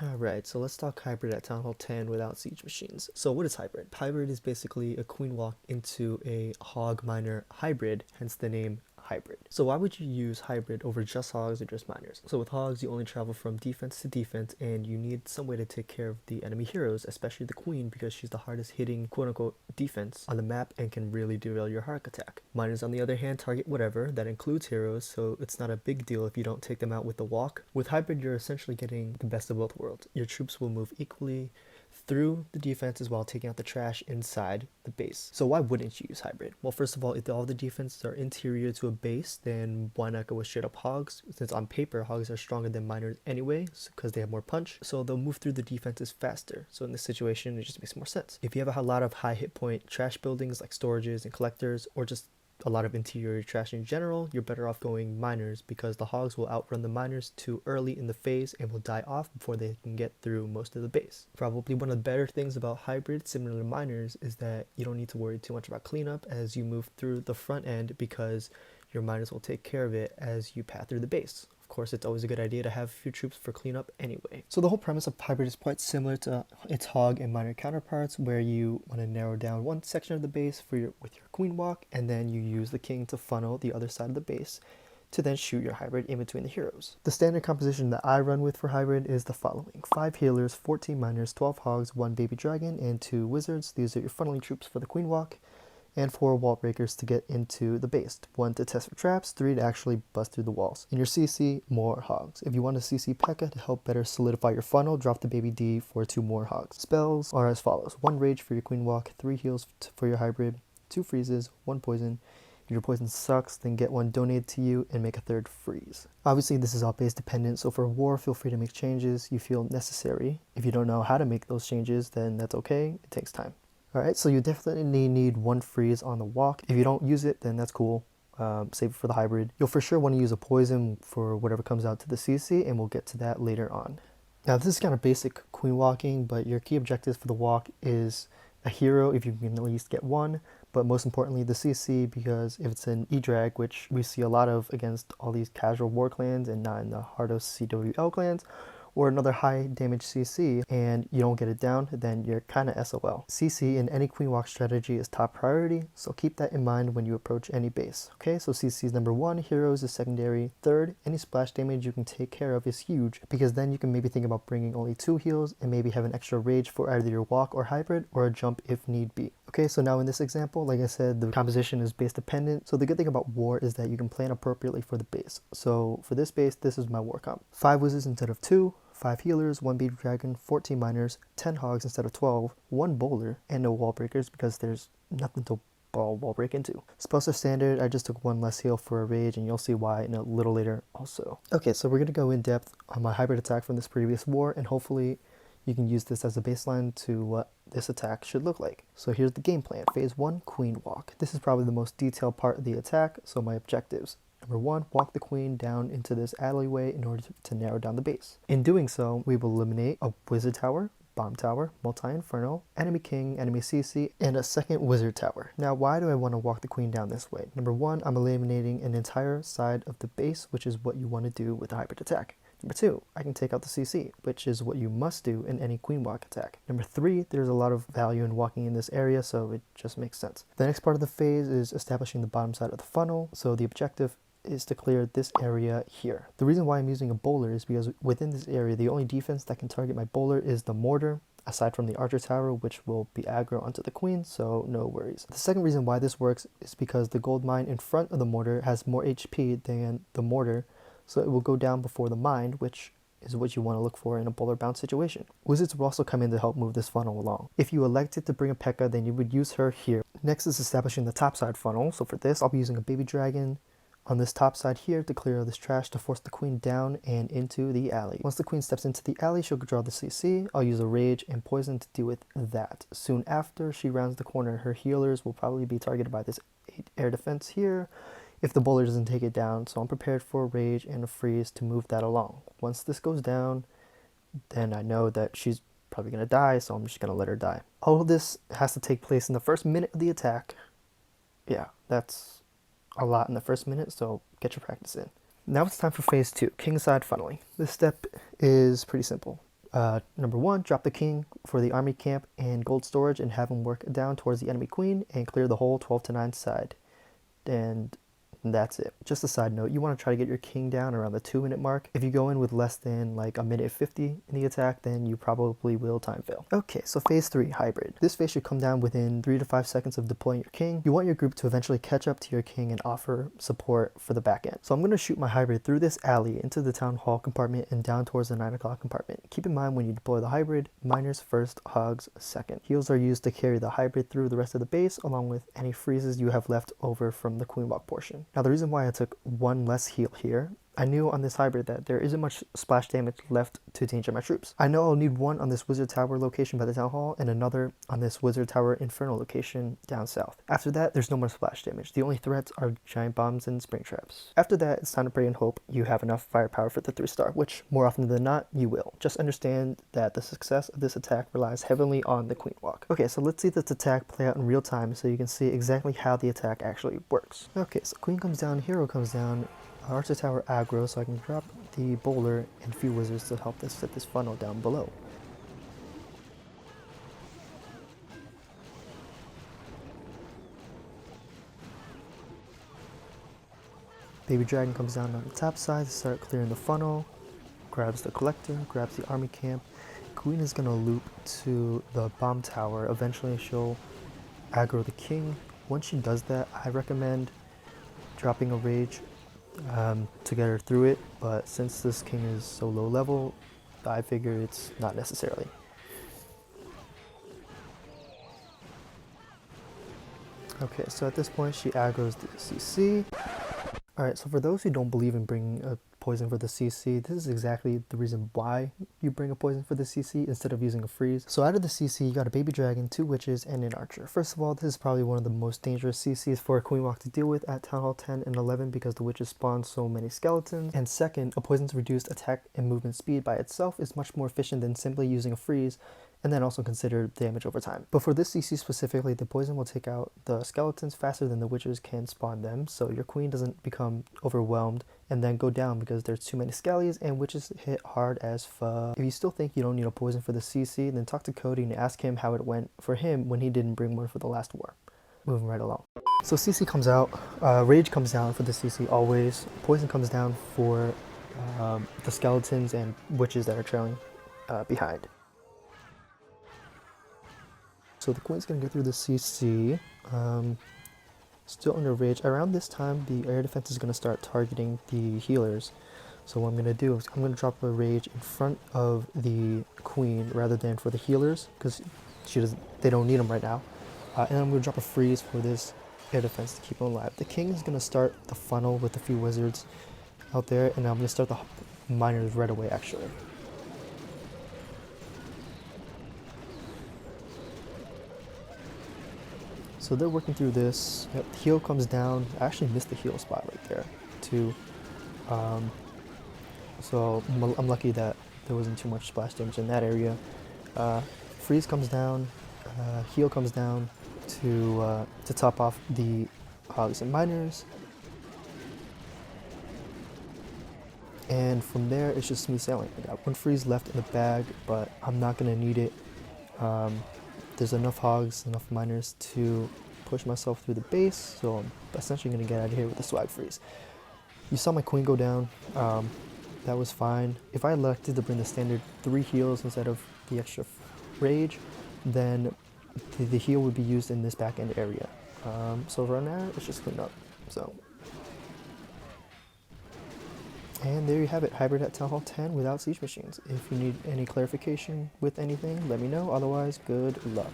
Alright, so let's talk hybrid at Town Hall 10 without siege machines. So what is hybrid? Hybrid is basically a queen walk into a hog miner hybrid, hence the name hybrid. So why would you use hybrid over just hogs or just miners? So with hogs, you only travel from defense to defense, and you need some way to take care of the enemy heroes, especially the queen, because she's the hardest hitting quote-unquote defense on the map and can really derail your hog attack. Miners, on the other hand, target whatever. That includes heroes, so it's not a big deal if you don't take them out with the walk. With hybrid, you're essentially getting the best of both worlds. Your troops will move equally through the defenses while taking out the trash inside the base. So why wouldn't you use hybrid? Well, first of all, if all the defenses are interior to a base, then why not go with straight up hogs? Since on paper, hogs are stronger than miners anyway, because they have more punch, so they'll move through the defenses faster. So in this situation, it just makes more sense. If you have a lot of high hit point trash buildings like storages and collectors, or just a lot of interior trash in general, you're better off going miners, because the hogs will outrun the miners too early in the phase and will die off before they can get through most of the base. Probably one of the better things about hybrid, similar to miners, is that you don't need to worry too much about cleanup as you move through the front end, because your miners will take care of it as you path through the base. Of course, it's always a good idea to have a few troops for cleanup anyway. So the whole premise of hybrid is quite similar to its hog and miner counterparts, where you want to narrow down one section of the base with your queen walk, and then you use the king to funnel the other side of the base to then shoot your hybrid in between the heroes. The standard composition that I run with for hybrid is the following: 5 healers, 14 miners, 12 hogs, 1 baby dragon, and 2 wizards. These are your funneling troops for the queen walk, and 4 wall breakers to get into the base. 1 to test for traps, 3 to actually bust through the walls. In your CC, more hogs. If you want to CC P.E.K.K.A. to help better solidify your funnel, drop the baby D for 2 more hogs. Spells are as follows: 1 rage for your queen walk, 3 heals for your hybrid, 2 freezes, 1 poison. If your poison sucks, then get 1 donated to you and make a 3rd freeze. Obviously, this is all base dependent, so for war, feel free to make changes you feel necessary. If you don't know how to make those changes, then that's okay, it takes time. Alright, so you definitely need 1 freeze on the walk. If you don't use it, then that's cool. Save it for the hybrid. You'll for sure want to use a poison for whatever comes out to the CC, and we'll get to that later on. Now, this is kind of basic queen walking, but your key objectives for the walk is a hero, if you can at least get 1, but most importantly the CC, because if it's an E-Drag, which we see a lot of against all these casual war clans and not in the Hardos CWL clans, or another high damage CC, and you don't get it down, then you're kind of SOL. CC in any queen walk strategy is top priority, so keep that in mind when you approach any base. Okay, so CC is number 1, heroes is secondary. 3rd, any splash damage you can take care of is huge, because then you can maybe think about bringing only 2 heals and maybe have an extra rage for either your walk or hybrid, or a jump if need be. Okay, so now in this example, like I said, the composition is base dependent. So the good thing about war is that you can plan appropriately for the base. So for this base, this is my war comp: 5 wizards instead of 2, 5 healers, 1 baby dragon, 14 miners, 10 hogs instead of 12, 1 bowler, and no wall breakers because there's nothing to wall break into. Spells are standard. I just took 1 less heal for a rage, and you'll see why in a little later also. Okay, so we're going to go in depth on my hybrid attack from this previous war, and hopefully you can use this as a baseline to what this attack should look like. So here's the game plan. Phase 1, queen walk. This is probably the most detailed part of the attack, so my objectives. Number 1, walk the queen down into this alleyway in order to narrow down the base. In doing so, we will eliminate a wizard tower, bomb tower, multi-inferno, enemy king, enemy CC, and a second wizard tower. Now, why do I want to walk the queen down this way? Number 1, I'm eliminating an entire side of the base, which is what you want to do with a hybrid attack. Number 2, I can take out the CC, which is what you must do in any queen walk attack. Number 3, there's a lot of value in walking in this area, so it just makes sense. The next part of the phase is establishing the bottom side of the funnel, so the objective is to clear this area here. The reason why I'm using a bowler is because within this area, the only defense that can target my bowler is the mortar, aside from the archer tower, which will be aggro onto the queen, so no worries. The second reason why this works is because the gold mine in front of the mortar has more HP than the mortar, so it will go down before the mine, which is what you want to look for in a bowler bounce situation. Wizards will also come in to help move this funnel along. If you elected to bring a P.E.K.K.A., then you would use her here. Next is establishing the top side funnel, so for this I'll be using a baby dragon on this top side here to clear all this trash to force the queen down and into the alley. Once the queen steps into the alley, she'll draw the CC. I'll use a rage and poison to deal with that. Soon after she rounds the corner, her healers will probably be targeted by this air defense here if the bowler doesn't take it down, so I'm prepared for a rage and a freeze to move that along. Once this goes down, then I know that she's probably going to die, so I'm just going to let her die. All of this has to take place in the first minute of the attack. Yeah, that's a lot in the first minute, so get your practice in. Now it's time for phase 2, kingside funneling. This step is pretty simple. Number 1, drop the king for the army camp and gold storage and have him work down towards the enemy queen and clear the whole 12 to 9 side. And that's it. Just a side note, you want to try to get your king down around the 2-minute mark. If you go in with less than like a minute 50 in the attack, then you probably will time fail. Okay, so phase 3, hybrid. This phase should come down within 3 to 5 seconds of deploying your king. You want your group to eventually catch up to your king and offer support for the back end. So I'm going to shoot my hybrid through this alley into the town hall compartment and down towards the 9 o'clock compartment. Keep in mind when you deploy the hybrid, miners first, hogs second. Heals are used to carry the hybrid through the rest of the base along with any freezes you have left over from the queen walk portion. Now the reason why I took 1 less heal here, I knew on this hybrid that there isn't much splash damage left to danger my troops. I know I'll need 1 on this wizard tower location by the town hall and another on this wizard tower inferno location down south. After that, there's no more splash damage. The only threats are giant bombs and spring traps. After that, it's time to pray and hope you have enough firepower for the 3-star, which more often than not, you will. Just understand that the success of this attack relies heavily on the queen walk. Okay, so let's see this attack play out in real time so you can see exactly how the attack actually works. Okay, so queen comes down, hero comes down, Archer Tower aggro, so I can drop the bowler and few wizards to help us set this funnel down below. Baby Dragon comes down on the top side to start clearing the funnel, grabs the collector, grabs the army camp. Queen is going to loop to the bomb tower. Eventually she'll aggro the king. Once she does that, I recommend dropping a rage to get her through it, but since this king is so low level, I figure it's not necessarily. Okay, so at this point she aggroes the CC. Alright, so for those who don't believe in bringing a poison for the CC, this is exactly the reason why you bring a poison for the CC instead of using a freeze. So out of the CC, you got a baby dragon, 2 witches, and an archer. First of all, this is probably one of the most dangerous CCs for a queen walk to deal with at Town Hall 10 and 11 because the witches spawn so many skeletons. And second, a poison's reduced attack and movement speed by itself is much more efficient than simply using a freeze, and then also consider damage over time. But for this CC specifically, the poison will take out the skeletons faster than the witches can spawn them, so your queen doesn't become overwhelmed and then go down because there's too many skellies and witches hit hard as fuck. If you still think you don't need a poison for the CC, then talk to Cody and ask him how it went for him when he didn't bring one for the last war. Moving right along. So CC comes out, Rage comes down for the CC always, Poison comes down for the skeletons and witches that are trailing behind. So the queen's gonna get through the CC, still under rage. Around this time, the air defense is gonna start targeting the healers. So what I'm gonna do is I'm gonna drop a rage in front of the queen rather than for the healers because they don't need them right now. And then I'm gonna drop a freeze for this air defense to keep them alive. The king is gonna start the funnel with a few wizards out there, and I'm gonna start the miners right away actually. So they're working through this. Yep, heal comes down. I actually missed the heal spot right there too. So I'm lucky that there wasn't too much splash damage in that area. Freeze comes down. Heal comes down to top off the hogs and miners. And from there, it's just smooth sailing. I got 1 freeze left in the bag, but I'm not gonna need it. There's enough hogs, enough miners to push myself through the base, so I'm essentially going to get out of here with a swag freeze. You saw my queen go down, that was fine. If I elected to bring the standard 3 heals instead of the extra rage, then the heal would be used in this back end area. So right now, it's just clean up. And there you have it, hybrid at Town Hall 10 without siege machines. If you need any clarification with anything, let me know. Otherwise, good luck.